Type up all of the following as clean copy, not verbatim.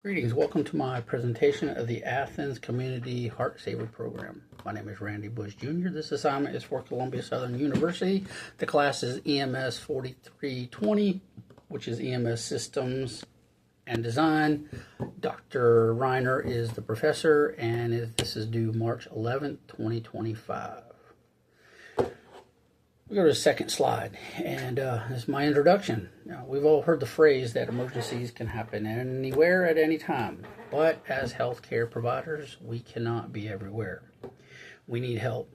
Greetings, welcome to my presentation of the Athens Community Heart Saver Program. My name is Randy Bush Jr. This assignment is for Columbia Southern University. The class is EMS 4320, which is EMS Systems and Design. Dr. Reiner is the professor, and this is due March 11th, 2025. We go to the second slide, and this is my introduction. Now, we've all heard the phrase that emergencies can happen anywhere at any time, but as healthcare providers, we cannot be everywhere. We need help.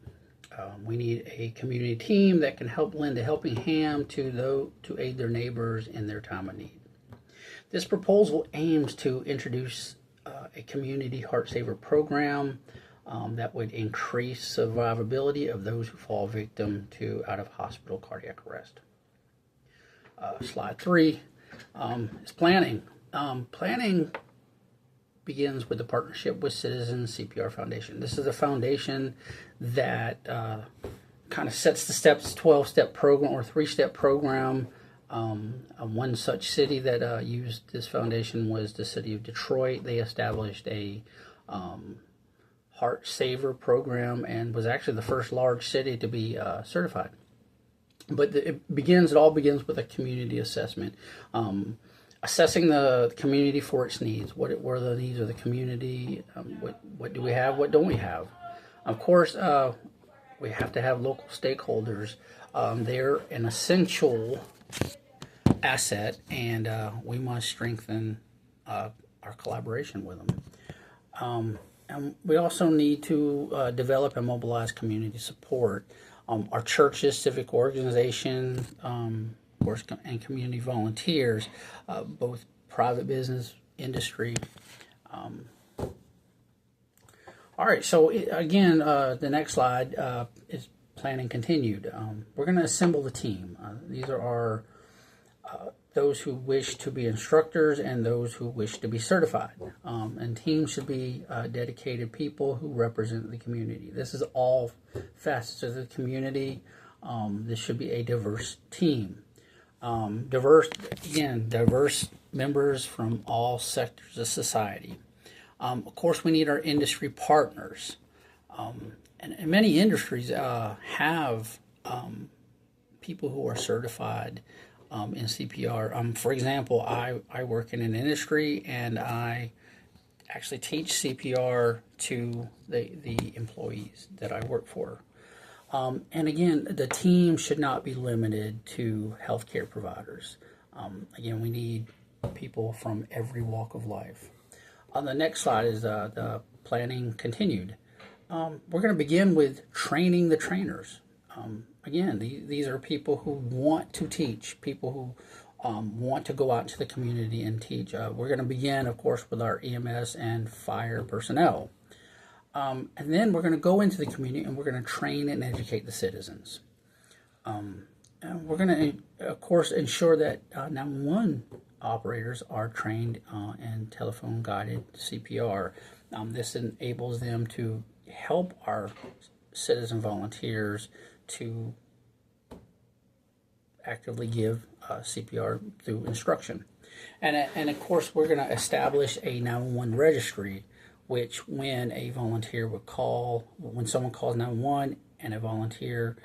We need a community team that can help lend a helping hand to aid their neighbors in their time of need. This proposal aims to introduce a community heart saver program that would increase survivability of those who fall victim to out-of-hospital cardiac arrest. Slide 3 is planning. Planning begins with the partnership with Citizens CPR Foundation. This is a foundation that kind of sets the steps, 12-step program or 3-step program. One such city that used this foundation was the city of Detroit. They established a Heart Saver program and was actually the first large city to be certified. But it all begins with a community assessment, assessing the community for its needs. What are the needs of the community? What do we have? What don't we have? Of course, we have to have local stakeholders. They're an essential asset, and we must strengthen our collaboration with them. And we also need to develop and mobilize community support. Our churches, civic organizations, of course, and community volunteers, both private business, industry. All right, so again, the next slide is planning continued. We're going to assemble the team. These are our those who wish to be instructors and those who wish to be certified. And teams should be dedicated people who represent the community. This is all facets of the community. This should be a diverse team. Diverse members from all sectors of society. Of course, we need our industry partners. And many industries have people who are certified in CPR. For example, I work in an industry and I actually teach CPR to the employees that I work for. And again, the team should not be limited to healthcare providers. Again, we need people from every walk of life. On the next slide is the planning continued. We're going to begin with training the trainers. Again, these are people who want to teach, people who want to go out into the community and teach. We're going to begin, of course, with our EMS and fire personnel. And then we're going to go into the community and we're going to train and educate the citizens. And we're going to, of course, ensure that 911 operators are trained in telephone-guided CPR. This enables them to help our citizen volunteers to actively give CPR through instruction. And of course, we're going to establish a 911 registry, which when a volunteer would call, when someone calls 911 and a volunteer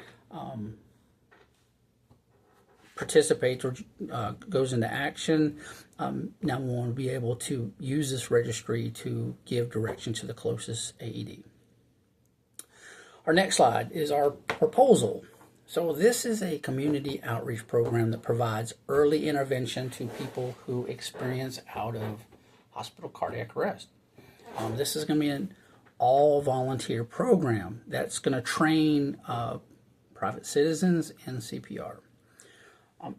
participates or goes into action, 911 will be able to use this registry to give direction to the closest AED. Our next slide is our proposal. So this is a community outreach program that provides early intervention to people who experience out-of-hospital cardiac arrest. This is going to be an all-volunteer program that's going to train private citizens in CPR.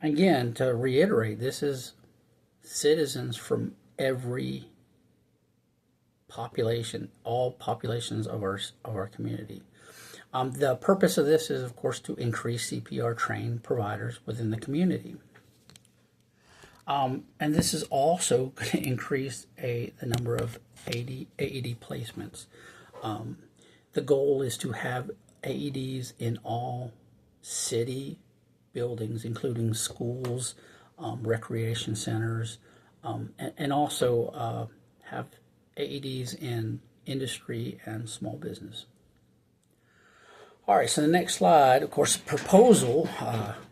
Again, to reiterate, this is citizens from every population, all populations of our community. The purpose of this is, of course, to increase CPR trained providers within the community. And this is also going to increase the number of AED placements. The goal is to have AEDs in all city buildings, including schools, recreation centers, and also have AEDs in industry and small business. All right, so the next slide, of course, proposal,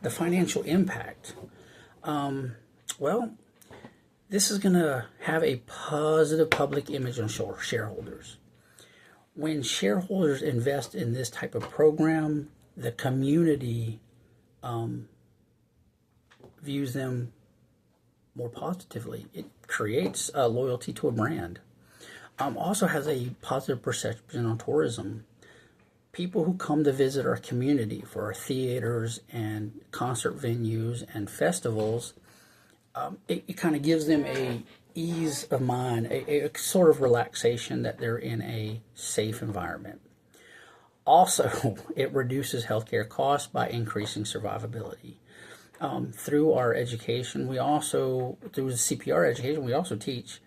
the financial impact. Well, this is going to have a positive public image on shareholders. When shareholders invest in this type of program, the community views them more positively. It creates loyalty to a brand. Also has a positive perception on tourism. People who come to visit our community for our theaters and concert venues and festivals, it kind of gives them a ease of mind, a sort of relaxation that they're in a safe environment. Also, it reduces healthcare costs by increasing survivability. Through our education, through the CPR education, we also teach,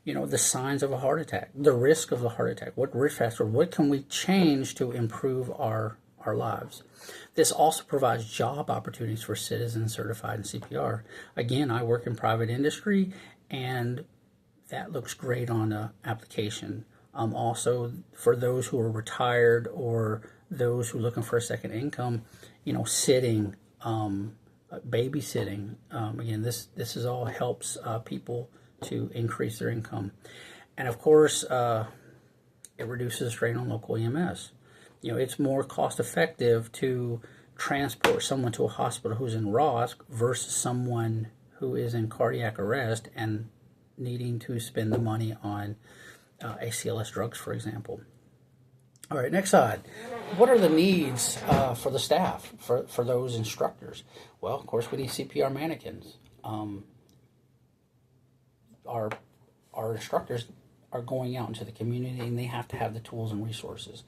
the signs of a heart attack, the risk of the heart attack, what risk factor, what can we change to improve our lives. This also provides job opportunities for citizens certified in CPR. Again, I work in private industry, and that looks great on the application. Also, for those who are retired or those who are looking for a second income, sitting, babysitting. Again, this is all helps people to increase their income. And of course, it reduces strain on local EMS. It's more cost effective to transport someone to a hospital who's in ROSC versus someone who is in cardiac arrest and needing to spend the money on ACLS drugs, for example. All right, next slide. What are the needs for the staff, for those instructors? Well, of course, we need CPR mannequins. Our instructors are going out into the community, and they have to have the tools and resources.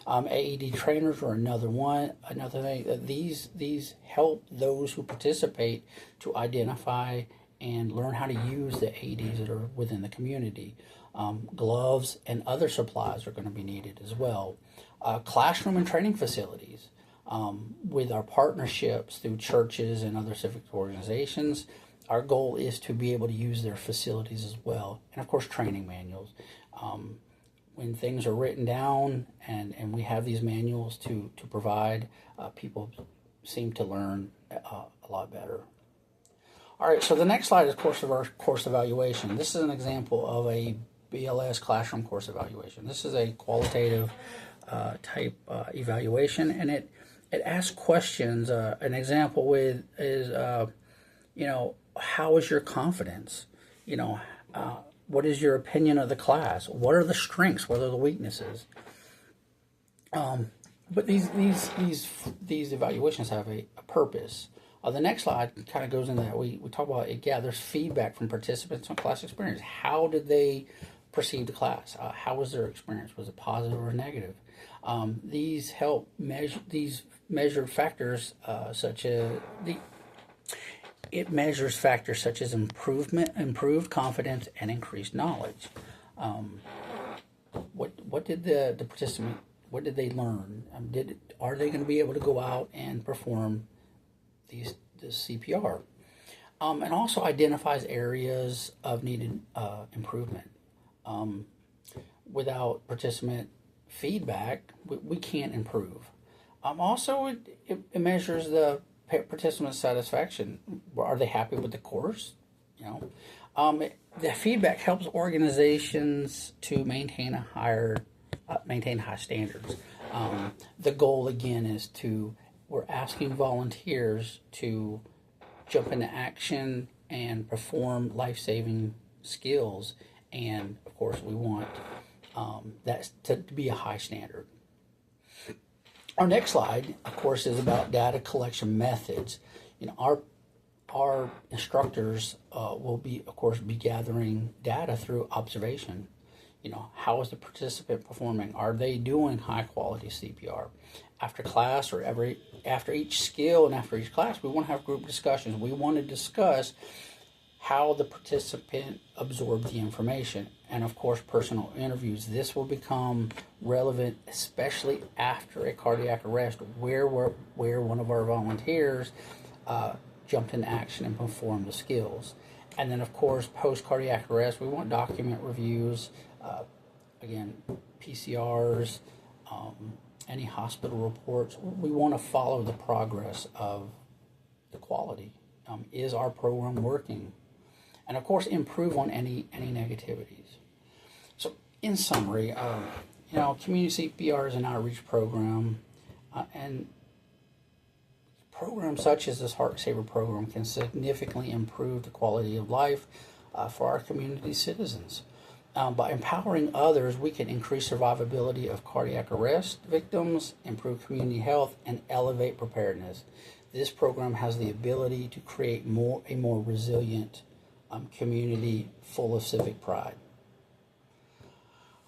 AED trainers are another one. Another thing, these help those who participate to identify and learn how to use the AEDs that are within the community. Gloves and other supplies are going to be needed as well. Classroom and training facilities. With our partnerships through churches and other civic organizations, our goal is to be able to use their facilities as well. And of course, training manuals. When things are written down and we have these manuals to provide, people seem to learn a lot better. All right, so the next slide is our course evaluation. This is an example of a BLS classroom course evaluation. This is a qualitative type evaluation, and it asks questions. An example is how is your confidence? What is your opinion of the class? What are the strengths? What are the weaknesses? But these evaluations have a purpose. The next slide kind of goes into that. We talk about it gathers feedback from participants on class experience. How did they perceive the class? How was their experience? Was it positive or negative? These help measure these measured factors such as it measures factors such as improved confidence, and increased knowledge. What did the participant? What did they learn? Are they going to be able to go out and perform this CPR? And also identifies areas of needed improvement. Without participant feedback, we can't improve. Also, it measures the participant satisfaction. Are they happy with the course? The feedback helps organizations to maintain high standards. The goal again is we're asking volunteers to jump into action and perform life-saving skills, and of course we want that to be a high standard. Our next slide, of course, is about data collection methods. Our instructors will be, of course, gathering data through observation. How is the participant performing? Are they doing high quality CPR? After class or after each skill and after each class, we want to have group discussions. We want to discuss how the participant absorbed the information. And of course, personal interviews. This will become relevant, especially after a cardiac arrest, where one of our volunteers jumped into action and performed the skills. And then, of course, post-cardiac arrest, we want document reviews, again, PCRs, any hospital reports. We want to follow the progress of the quality. Is our program working? And, of course, improve on any negativities. So, in summary, Community CPR is an outreach program, and programs such as this Heart Saver program can significantly improve the quality of life for our community citizens. By empowering others, we can increase survivability of cardiac arrest victims, improve community health, and elevate preparedness. This program has the ability to create a more resilient community full of civic pride.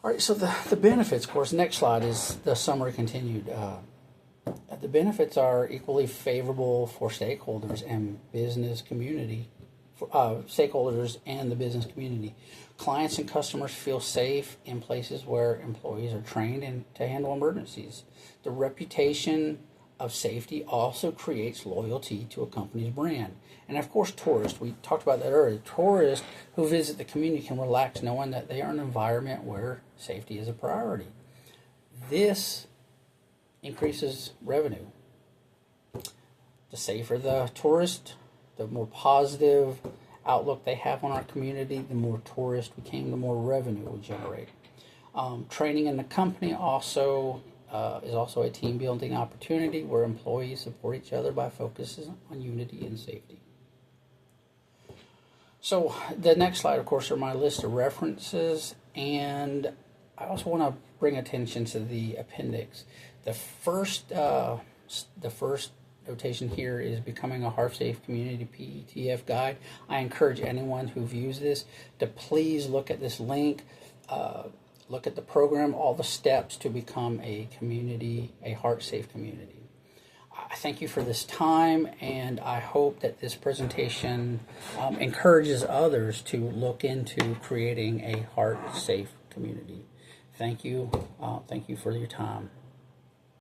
All right, so the benefits, of course, next slide is the summary continued. The benefits are equally favorable for stakeholders and business community, stakeholders and the business community. Clients and customers feel safe in places where employees are trained to handle emergencies. The reputation of safety also creates loyalty to a company's brand. And of course, tourists, we talked about that earlier. Tourists who visit the community can relax knowing that they are in an environment where safety is a priority. This increases revenue. The safer the tourist, the more positive outlook they have on our community, the more tourists we came, the more revenue we generate. Training in the company also is also a team building opportunity where employees support each other by focusing on unity and safety. So the next slide, of course, are my list of references, and I also want to bring attention to the appendix. The first notation here is Becoming a Heart Safe Community PETF Guide. I encourage anyone who views this to please look at this link, look at the program, all the steps to become a heart safe community. I thank you for this time, and I hope that this presentation encourages others to look into creating a heart safe community. Thank you. Thank you for your time.